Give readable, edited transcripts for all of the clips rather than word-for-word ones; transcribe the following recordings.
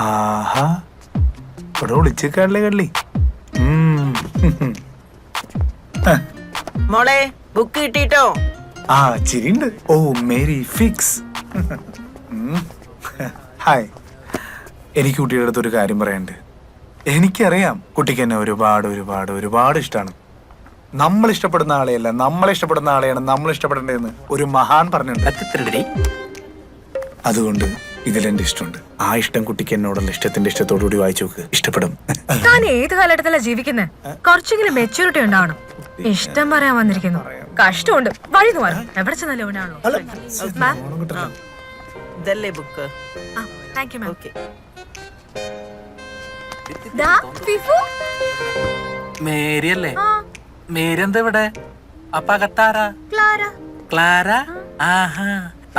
ആഹാ ഇവിടെ വിളിച്ചേക്കാണല്ലേ കള്ളി. മോളെ ബുക്ക് കിട്ടിട്ടോ? ആ ചിരിണ്ട്. ഓ മേരി ഫിക്സ്. ഹായ്, എനിക്ക് കുട്ടിയുടെ അടുത്തൊരു കാര്യം പറയാനുണ്ട്. എനിക്കറിയാം കുട്ടിക്ക് എന്നെ ഒരുപാട് ഒരുപാട് ഒരുപാട് ഇഷ്ടമാണ്. നമ്മൾ ഇഷ്ടപ്പെടുന്ന ആളെയല്ല, നമ്മളെ ഇഷ്ടപ്പെടുന്ന ആളെയാണ് നമ്മൾ ഇഷ്ടപ്പെടേണ്ടതെന്ന് ഒരു മഹാൻ പറഞ്ഞിട്ടുണ്ട്. അതുകൊണ്ട് ഇതിലെന്റെ ഇഷ്ടമുണ്ട്. ആ ഇഷ്ടം കുട്ടിക്ക് എന്നോടുള്ള ഇഷ്ടത്തിന്റെ ഇഷ്ടത്തോടുകൂടി വായിച്ചു നോക്ക്, ഇഷ്ടപ്പെടും. താൻ ഏത് കാലഘട്ടത്തിലാ ജീവിക്കുന്നത്? കുറച്ചെങ്കിലും മെച്ചൂരിറ്റി ഉണ്ടാവണം. ഇഷ്ടം പറയാൻ വന്നിരിക്കുന്നു, കഷ്ടമുണ്ട്. വഴി മാറും, എവിടെ ചെന്നാലും ഇവനാണല്ലോ. ഇതല്ലേ book? Thank you ma'am. Okay. Mary അല്ലേ? മേരി എന്താ ഇവിടെ? അപ്പ അകത്താരാ? ക്ലാര. ആഹാ,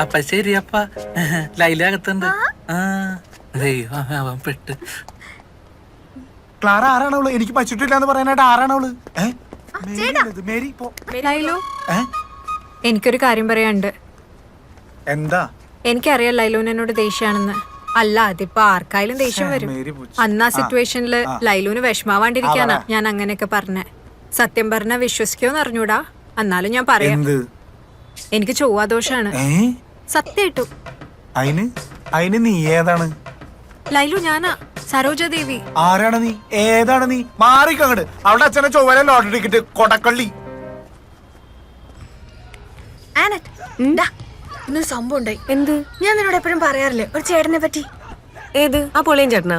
അപ്പ ശരി. അപ്പ ലൈല അകത്തുണ്ട്. ആ ദൈവം, അവൻ പെട്ട്. ക്ലാര ആരാണവള്? എനിക്ക് പറ്റിട്ടില്ലാന്ന് പറയാനായിട്ട് ആരാണവള്? മേരി ലൈലു, എനിക്കൊരു കാര്യം പറയാനുണ്ട്. എന്താ? എനിക്കറിയാം ലൈലുവിന് എന്നോട് ദേഷ്യാണെന്ന്. അല്ല, അതിപ്പോ ആർക്കായാലും ദേഷ്യം വരും. അന്ന് ആ സിറ്റുവേഷനില് ലൈലുവിന് വിഷമാവാണ്ടിരിക്കാനാ ഞാൻ അങ്ങനെയൊക്കെ പറഞ്ഞേ. സത്യം പറഞ്ഞ വിശ്വസിക്കോന്ന് അറിഞ്ഞൂടാ, എന്നാലും ഞാൻ പറയാം. എനിക്ക് ചൊവ്വാദോഷാണ്. സത്യായിട്ടു. അതിന് നീ ഏതാണ്? ലൈലു ഞാനാ, സരോജദേവി. ആരാണ് നീ? ഏതാണ് നീ? മാറിക്കങ്ങട്. അവിടെ അച്ഛനെ ചൊവ്വല ലോട്ടറി ടിക്കറ്റ് കൊടക്കള്ളി. ഇന്നൊരു സംഭവം ഉണ്ടായി. എന്ത്? ഞാൻ നിന്നോട് എപ്പോഴും പറയാറില്ലേ ഒരു ചേട്ടനെ പറ്റി. ഏത്? ആ പൊളിയൻ ചേട്ടനാ?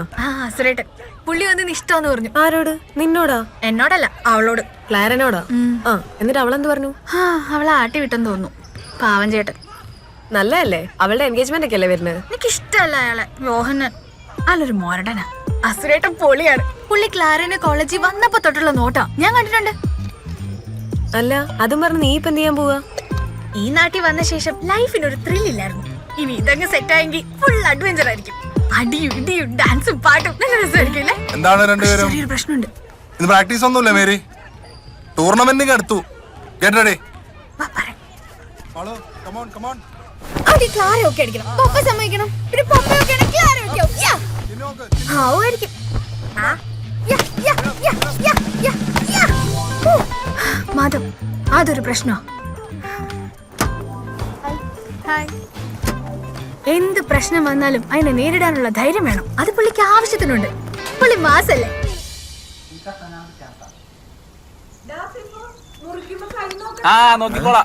സുരേട്ടൻ. പുള്ളി വന്ന് ഇഷ്ടമെന്ന് പറഞ്ഞു. ആരോട്? നിന്നോടാ? എന്നോടല്ല, അവളോട്. ക്ലാരനോടാ? ആ, എന്നിട്ട് അവളെന്ത് പറഞ്ഞു? അവളെ ആട്ടി വിട്ടെന്ന് തോന്നുന്നു. പാവൻ ചേട്ടൻ. നല്ലതല്ലേ? അവളുടെ എൻഗേജ്മെന്റ് ഒക്കെ അല്ലേ വരുന്നത്? എനിക്ക് ഇഷ്ടമല്ല അയാളെ. യോഹനൻ അല്ലൊരു മോരടനാ. അസുരേട്ടൻ പൊളിയാണ്. പുള്ളി ക്ലാരനെ കോളേജിൽ വന്നപ്പോ തൊട്ടുള്ള നോട്ടാ ഞാൻ കണ്ടിട്ടുണ്ട്. അല്ല, അതും പറഞ്ഞ് നീ ഇപ്പൊ എന്ത് ചെയ്യാൻ പോവാ? ഈ നാട്ടിൽ വന്ന ശേഷം ലൈഫിനൊരു ത്രില്ലില്ലായിരുന്നു. ഇനി ഇതങ്ങ് സെറ്റ് ആയെങ്കിൽ ഫുൾ അഡ്വഞ്ചർ ആയിരിക്കും. അടിയും ഇടിയും ഡാൻസും പാട്ടും നല്ല രസമായിരിക്കും. എന്താണ് രണ്ടുപേരും? ചെറിയൊരു പ്രശ്നമുണ്ട്. ഇത് പ്രാക്ടീസ് ഒന്നുമില്ല മേരി. ടൂർണമെന്റിന് അടുത്തു. Get ready. Follow. Come on, come on. ആദ്യം ക്ലാര ഒക്കെ അടിക്കണം. പപ്പ സമ്മതിക്കണം. പിന്നെ പപ്പയൊക്കെ ആണെങ്കിൽ ക്ലാര ഒക്കെ ആവും. യാ. ആവുമായിരിക്കും. മാധവ്, അതൊരു പ്രശ്നോ? എന്ത് പ്രശ്നം വന്നാലും അതിനെ നേരിടാനുള്ള ധൈര്യം വേണം. അത് പുള്ളിക്ക് ആവശ്യത്തിനുണ്ട്. പുള്ളി മാസല്ലേ. ആ നോക്കിക്കോളാ.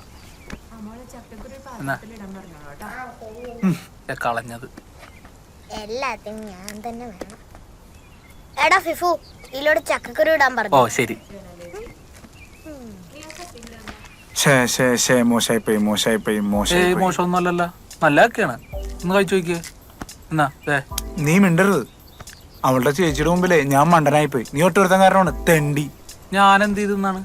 കളഞ്ഞത് എല്ലാത്തിനും ഞാൻ തന്നെ വേണം. എടാ ഫിഫു, ഇതിലൂടെ ചക്കക്കുരു ഇടാൻ പറഞ്ഞു. ഓ ശരി. മോശമൊന്നുമല്ലല്ലോ, നല്ലതൊക്കെയാണ്. ഒന്ന് കഴിച്ചു നോക്കിയേ. എന്നാ നീ മിണ്ടരുത്. അവളുടെ ചേച്ചിയുടെ മുമ്പിലേ ഞാൻ മണ്ടനായിപ്പോയി. നീ ഒട്ടുവരുത്താൻ കാരണമാണ് തെണ്ടി. ഞാൻ എന്ത് ചെയ്തെന്നാണ്?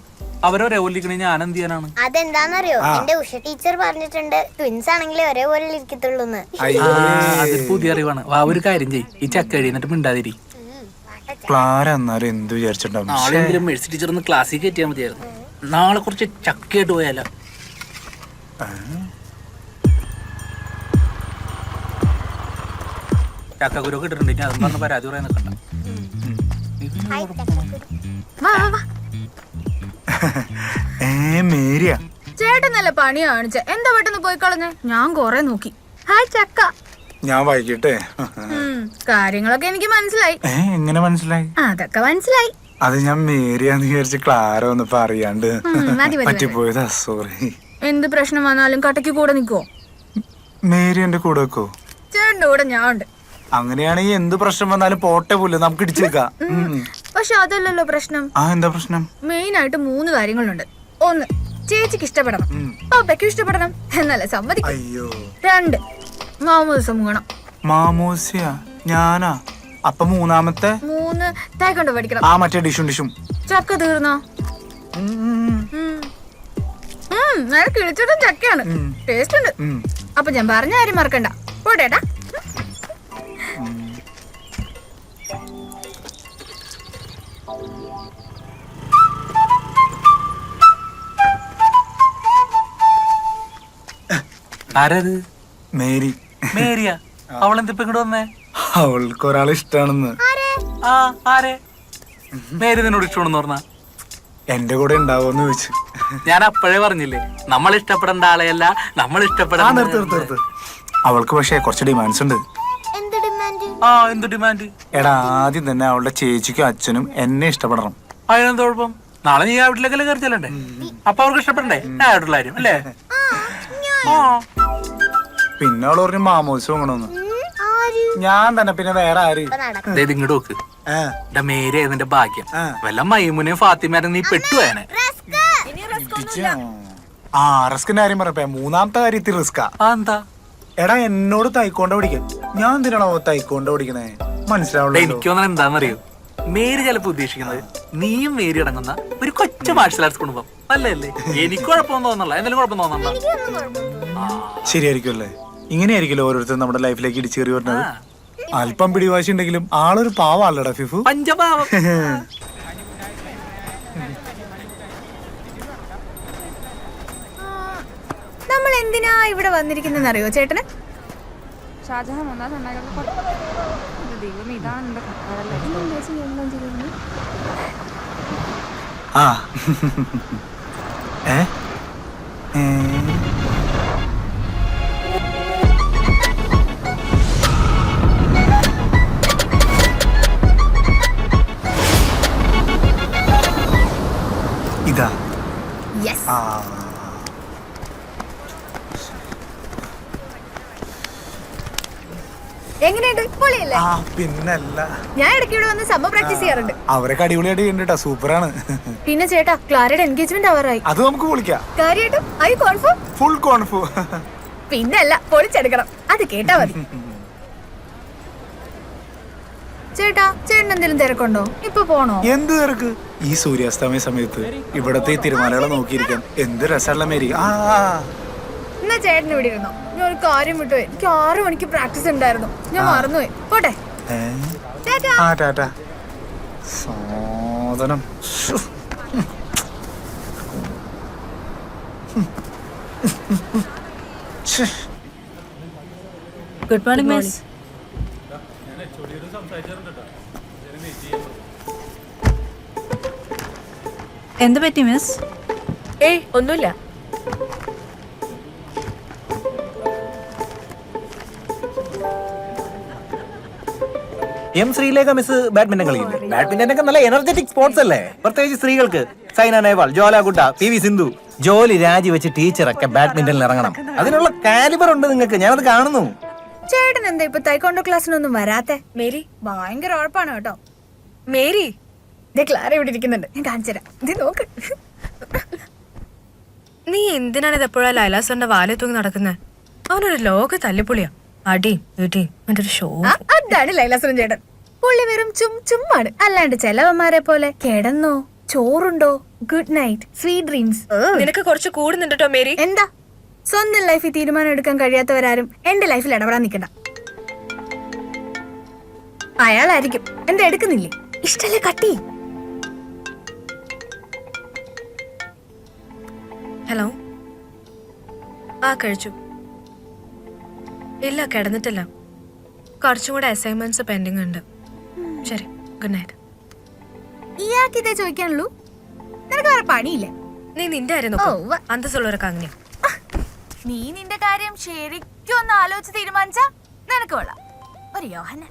അവരൊരേ ഒല്ലിക്കണേ ഞാൻ എന്ത് ചെയ്യാനാണ്? അതെന്താന്നറിയോ, എന്റെ ഉഷ ടീച്ചർ പറഞ്ഞിട്ടുണ്ട് ട്വിൻസ് ആണെങ്കിലേ ഒരേപോലെ ഇരിക്കത്തുള്ളൂ. അതൊരു പുതിയ അറിവാണ്. വാ, ഒരു കാര്യം ചെയ്യ്, ഈ ചക്ക എഴുന്നിട്ട് മിണ്ടാതിരി. ക്ലാര എന്നാലും എന്ത് വിചാരിച്ചിട്ടുണ്ടാവും? നാളെങ്കിലും മെഴ്സി ടീച്ചർ ഒന്ന് ക്ലാസ്സിൽ കയറ്റിയാൽ മതിയായിരുന്നു. നാളെ കുറച്ച് ചക്കയായിട്ട് പോയാലോ? ചക്കക്കുരു കിട്ടിട്ടുണ്ട്. ഇനി അതും പറഞ്ഞ് പരാതി പറയാൻ നിൽക്കണ്ട. മേരിയാ ചേട്ടൻ നല്ല പണിയാ കാണിച്ച. എന്താ പെട്ടെന്ന് പോയി കളഞ്ഞ? ഞാൻ കൊറേ നോക്കി. ഹായ് ചക്ക. ഞാൻ വായിക്കട്ടെ. കാര്യങ്ങളൊക്കെ എനിക്ക് മനസ്സിലായി. എങ്ങനെ മനസ്സിലായി? അതൊക്കെ മനസ്സിലായി. അത് ഞാൻ മേരിയാന്ന് വിചാരിച്ച് ക്ലാര ഒന്നിപ്പോ അറിയാണ്ട് പറ്റിപ്പോയതാ. സോറി. എന്ത് പ്രശ്നം വന്നാലും കട്ടയ്ക്ക് കൂടെ നിൽക്കുവോ? മേരി എന്റെ കൂടെ വെക്കോ? ചേട്ടന്റെ കൂടെ ഞാൻ ഉണ്ട്. അങ്ങനെയാണെങ്കിൽ എന്ത് പ്രശ്നം വന്നാലും പോട്ടെ പോലെ നമുക്ക് ഇടിച്ചേക്കാം. പക്ഷെ അതല്ലല്ലോ പ്രശ്നം. എന്താ പ്രശ്നം? മെയിൻ ആയിട്ട് 3 കാര്യങ്ങളുണ്ട്. 1, ചേച്ചിക്ക് ഇഷ്ടപ്പെടണം. പപ്പയ്ക്ക് ഇഷ്ടപ്പെടണം, എന്നല്ലേ സമ്മതിക്കും. 2, മാമോദിസം മുങ്ങണം. മാമോസിയ ഞാനാ? അപ്പൊ മൂന്നാമത്തെ? 3, തേക്കൊണ്ട് പഠിക്കണം. മറ്റേ ഡിഷും. ചക്ക തീർന്നോ? നല്ല കിളിച്ചിട്ടും ചക്കയാണ്. ടേസ്റ്റ് ഉണ്ട്. അപ്പൊ ഞാൻ പറഞ്ഞ കാര്യം മറക്കണ്ട. പോടേട്ടാ. ആരത്? മേരി. മേരിയ? അവളെന്തിപ്പോ ഇങ്ങോട്ട് വന്നേ? അവൾക്ക് ഒരാൾ ഇഷ്ടാണെന്ന്. ആ ആരെ? മേരി നിന്നോട് ഇഷ്ടമാണെന്ന് പറഞ്ഞ? എന്റെ കൂടെ ഉണ്ടാവുമെന്ന് ചോദിച്ചു. ഞാൻ അപ്പോഴേ പറഞ്ഞില്ലേ, നമ്മൾ ഇഷ്ടപ്പെടേണ്ട ആളെയല്ല നമ്മൾ നിർത്ത് ഇഷ്ടപ്പെടാൻ. അവൾക്ക് പക്ഷേ കുറച്ച് ഡിമാൻഡ്സ് ഉണ്ട്. എന്ത് ഡിമാൻഡ്? ആ എന്ത് ഡിമാൻഡ്? എടാ ആദ്യം തന്നെ അവളുടെ ചേച്ചിക്കും അച്ഛനും എന്നെ ഇഷ്ടപ്പെടണം. അതിനെന്ത് കുഴപ്പം? നാളെ നീ ആ വീട്ടിലേക്കല്ലേ കയറി ചെല്ലണ്ടേ? അപ്പൊ അവർക്ക് ഇഷ്ടപ്പെടണ്ടേ? ഞാൻ ആയിട്ടുള്ള കാര്യം അല്ലേ? ആ പിന്നെ അവൾ പറഞ്ഞു മാമോസ് വാങ്ങണമെന്ന്. ആര്? ഞാൻ തന്നെ, പിന്നെ വേറെ ആര്? ദേ ഇത് ഇങ്ങോട്ട് നോക്ക്. ആ, എന്റെ മേരി നിന്റെ ഭാഗ്യം. ആ. വല്ല മൈമുനെയും ഫാത്തിമാരെ നീ പെട്ടുപോയനെ. ആ റിസ്കിന്റെ കാര്യം പറഞ്ഞപ്പോ മൂന്നാമത്തെ കാര്യത്തിൽ റിസ്കാ. ആ എന്താ? എടാ എന്നോട് തൈക്കോണ്ട പഠിക്കാൻ, ഞാൻ എന്തിനാണോ തൈക്കോണ്ട പഠിക്കണേ? മനസ്സിലാവുള്ളൂ. എനിക്ക് തോന്നുന്നത് എന്താണെന്നറിയോ, മേരി ചിലപ്പോ ഉദ്ദേശിക്കുന്നത് നീയും മേരി അടങ്ങുന്ന ഒരു കൊച്ചു മാർഷൽ ആർട്സ് കുടുംബം അല്ലേ? എനിക്ക് കുഴപ്പമൊന്നും തോന്നല്ല. എന്തെങ്കിലും കുഴപ്പം തോന്നണ്ട. എനിക്കൊന്നും കുഴപ്പമൊന്നുമില്ല. ശരിയായിരിക്കുമല്ലേ? ഇങ്ങനെയായിരിക്കുമല്ലോ ഓരോരുത്തർ നമ്മുടെ ലൈഫിലേക്ക് ഇടിച്ചേറി വരുന്നത്. അല്പം പിടിവാശി ഉണ്ടെങ്കിലും ആളൊരു പാവാണല്ലോടാ ഫിഫു. പഞ്ചപാവം. നമ്മൾ എന്തിനാ ഇവിടെ വന്നിരിക്കുന്നെന്ന് അറിയോ ചേട്ടന്? ഷാജഹാൻ ഒന്നാം ദൈവം ഇതാണ് എന്റെ ആ ഏ ഏ? ഇതാ. യെസ്. ആ എങ്ങനെയുണ്ട്? പൊളിയല്ലേ? ആ പിന്നല്ല, ഞാൻ ഇടയ്ക്ക് ഇവിടെ വന്ന് സമ്മർ പ്രാക്ടീസ് ചെയ്യാറുണ്ട്. അവരൊക്കെ അടിപൊളിയായിട്ട് ചെയ്യുന്നുണ്ടാ. സൂപ്പറാണ്. പിന്നെ ചേട്ടാ ക്ലാരയുടെ എൻഗേജ്മെന്റ് ആവാറായി. അത് നമുക്ക് പൊളിക്കാം. കാര്യമായിട്ടും ഐ കോൺഫേം. ഫുൾ കോൺഫു. പിന്നല്ല, പൊളിച്ചെടുക്കണം. അത് കേട്ടാ മതി. ചേട്ടാ ചേട്ടൻ എന്തെങ്കിലും തിരക്കുണ്ടോ? ഇപ്പൊ പോണോ? എന്ത് തിരക്ക്? ഈ സൂര്യാസ്തമയ സമയത്ത് ഇവിടത്തെ ഈ തിരുമാലകളെ നോക്കിയിരിക്കാൻ എന്ത് രസമുള്ള മേരി. ആ എന്നാ ചേട്ടൻ ഇവിടെ ഇരുന്നോ. ഞാൻ ഒരു കാര്യം വിട്ടുപോയി. എനിക്ക് 6 മണിക്ക് പ്രാക്ടീസ് ഉണ്ടായിരുന്നു. ഞാൻ മറന്നുപോയി. പോട്ടെ. ഏ? ടാറ്റാ. ആ ടാറ്റാ. സാധനം. Good morning miss. എന്ത് പറ്റി മിസ്? ഏയ് ഒന്നുമില്ല. എം ശ്രീലേഖ മിസ് ബാഡ്മിന്റൺ കളിയില്ലേ? ബാഡ്മിന്റൺ ഒക്കെ നല്ല എനർജറ്റിക് സ്പോർട്സ് അല്ലേ? പ്രത്യേകിച്ച് സ്ത്രീകൾക്ക്. സൈന നേവാൾ, ജ്വാല ഗുഡ, പി.വി. സിന്ധു. ജോലി രാജിവെച്ച് ടീച്ചറൊക്കെ ബാഡ്മിന്റണിൽ ഇറങ്ങണം. അതിനുള്ള കാലിബർ ഉണ്ട് നിങ്ങൾക്ക്. ഞാനത് കാണുന്നു. ചേട്ടൻ എന്താ ഇപ്പൊ തൈക്കോണ്ടോ ക്ലാസ്സിനൊന്നും വരാത്തെ? മേരി ഭയങ്കര ഉഴപ്പാണ് കേട്ടോ. മേരി, ക്ലാര ഇവിടെ ഇരിക്കുന്നുണ്ട്. ഞാൻ കാണിച്ചുതരാം. ഇത് നോക്ക്. നീ എന്തിനാണ് ഇത് എപ്പോഴാ ലൈലാസറിന്റെ വാലെ തൂങ്ങി നടക്കുന്നത്? അവനൊരു ലോക തല്ലിപ്പൊളിയാ. അടിയും ഇടിയും മറ്റൊരു ഷോ. അതാണ് ലൈലാസുരൻ ചേട്ടൻ. പുള്ളി വെറും ചുമ്മാണ്. അല്ലാണ്ട് ചെലവന്മാരെ പോലെ കിടന്നോ, ചോറുണ്ടോ, ഗുഡ് നൈറ്റ്, സ്വീറ്റ് ഡ്രീംസ്. നിനക്ക് കുറച്ച് കൂടുന്നുണ്ടോ മേരി? എന്താ സ്വന്തം ലൈഫിൽ തീരുമാനം എടുക്കാൻ കഴിയാത്തവരാരും എന്റെ ലൈഫിൽ ഇടപെടാൻ നിൽക്കണ്ട. അയാളായിരിക്കും. എന്താ എടുക്കുന്നില്ലേ? ഇഷ്ടല്ലേ കട്ടി? ഹലോ. ആ കഴിച്ചു. ഇല്ല കിടന്നിട്ടില്ല. കുറച്ചും കൂടെ അസൈൻമെന്റ്സ് പെൻഡിങ് ഉണ്ട്. ശരി, ഗുഡ് നൈറ്റ്. ഇയാൾക്ക് ഇതേ ചോദിക്കാനുള്ളൂ? നിനക്ക് വേറെ പണിയില്ലേ? നീ നിന്റെ കാര്യം നോക്കൂ. അന്തസ്സുള്ളവരൊക്കെ അങ്ങനെ. നീ നിന്റെ കാര്യം ശരിക്കും ഒന്ന് ആലോചിച്ച് തീരുമാനിച്ചാ നിനക്ക് കൊള്ളാം. ഒരു യോഹന.